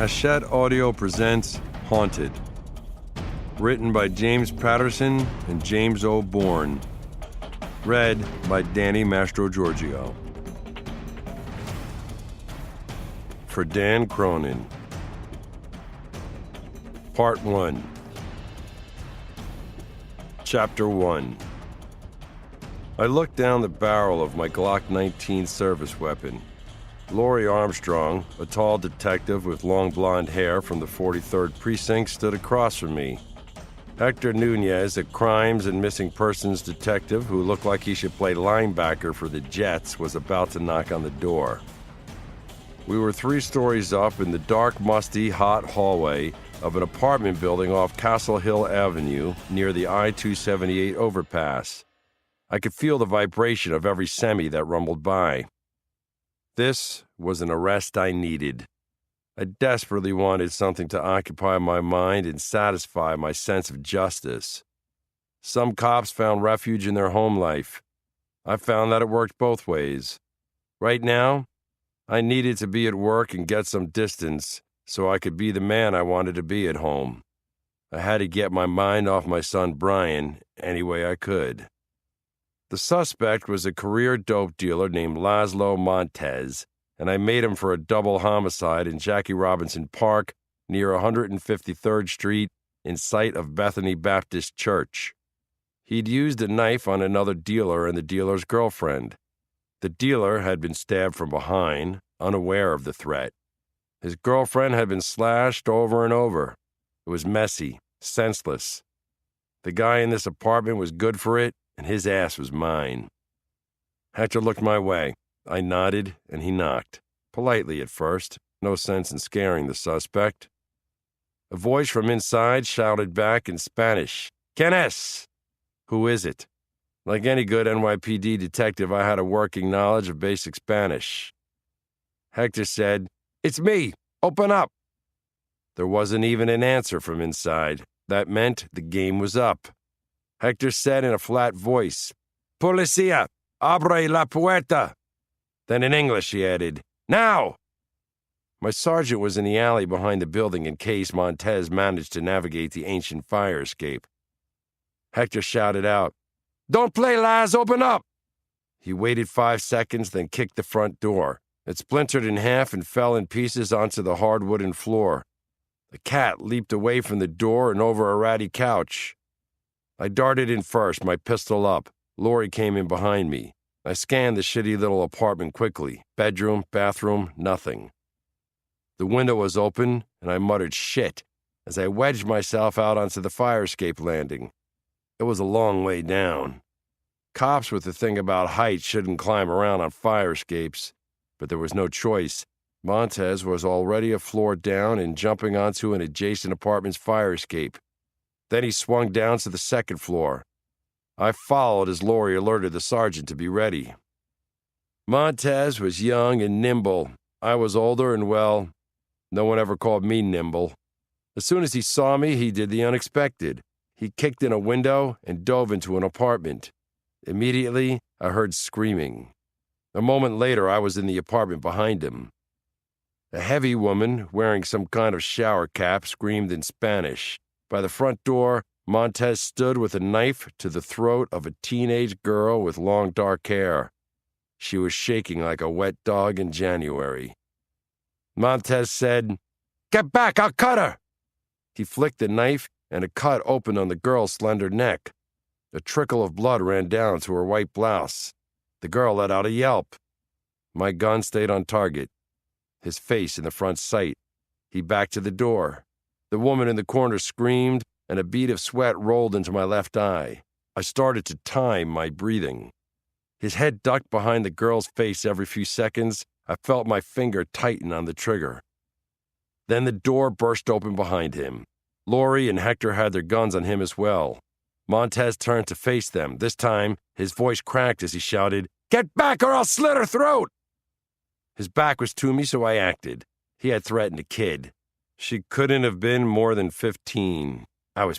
Hachette Audio presents Haunted. Written by James Patterson and James O. Bourne. Read by Danny Mastrogiorgio. For Dan Cronin. Part 1. Chapter 1. I looked down the barrel of my Glock 19 service weapon. Laurie Armstrong, a tall detective with long blonde hair from the 43rd Precinct, stood across from me. Hector Nunez, a crimes and missing persons detective who looked like he should play linebacker for the Jets, was about to knock on the door. We were 3 stories up in the dark, musty, hot hallway of an apartment building off Castle Hill Avenue near the I-278 overpass. I could feel the vibration of every semi that rumbled by. This was an arrest I needed. I desperately wanted something to occupy my mind and satisfy my sense of justice. Some cops found refuge in their home life. I found that it worked both ways. Right now, I needed to be at work and get some distance so I could be the man I wanted to be at home. I had to get my mind off my son Brian any way I could. The suspect was a career dope dealer named Laszlo Montez, and I made him for a double homicide in Jackie Robinson Park near 153rd Street in sight of Bethany Baptist Church. He'd used a knife on another dealer and the dealer's girlfriend. The dealer had been stabbed from behind, unaware of the threat. His girlfriend had been slashed over and over. It was messy, senseless. The guy in this apartment was good for it, and his ass was mine. Hector looked my way. I nodded, and he knocked. Politely at first. No sense in scaring the suspect. A voice from inside shouted back in Spanish, "¿Quién es?" Who is it? Like any good NYPD detective, I had a working knowledge of basic Spanish. Hector said, "It's me. Open up." There wasn't even an answer from inside. That meant the game was up. Hector said in a flat voice, "Policía, abre la puerta." Then in English he added, "Now!" My sergeant was in the alley behind the building in case Montez managed to navigate the ancient fire escape. Hector shouted out, "Don't play, Laz, open up!" He waited 5 seconds, then kicked the front door. It splintered in half and fell in pieces onto the hard wooden floor. The cat leaped away from the door and over a ratty couch. I darted in first, my pistol up. Laurie came in behind me. I scanned the shitty little apartment quickly. Bedroom, bathroom, nothing. The window was open, and I muttered shit as I wedged myself out onto the fire escape landing. It was a long way down. Cops with the thing about height shouldn't climb around on fire escapes, but there was no choice. Montez was already a floor down and jumping onto an adjacent apartment's fire escape. Then he swung down to the second floor. I followed as Laurie alerted the sergeant to be ready. Montez was young and nimble. I was older and, well, no one ever called me nimble. As soon as he saw me, he did the unexpected. He kicked in a window and dove into an apartment. Immediately, I heard screaming. A moment later, I was in the apartment behind him. A heavy woman, wearing some kind of shower cap, screamed in Spanish. By the front door, Montez stood with a knife to the throat of a teenage girl with long dark hair. She was shaking like a wet dog in January. Montez said, "Get back, I'll cut her!" He flicked the knife, and a cut opened on the girl's slender neck. A trickle of blood ran down to her white blouse. The girl let out a yelp. My gun stayed on target. His face in the front sight. He backed to the door. The woman in the corner screamed, and a bead of sweat rolled into my left eye. I started to time my breathing. His head ducked behind the girl's face every few seconds. I felt my finger tighten on the trigger. Then the door burst open behind him. Laurie and Hector had their guns on him as well. Montez turned to face them. This time, his voice cracked as he shouted, "Get back or I'll slit her throat!" His back was to me, so I acted. He had threatened a kid. She couldn't have been more than 15. I was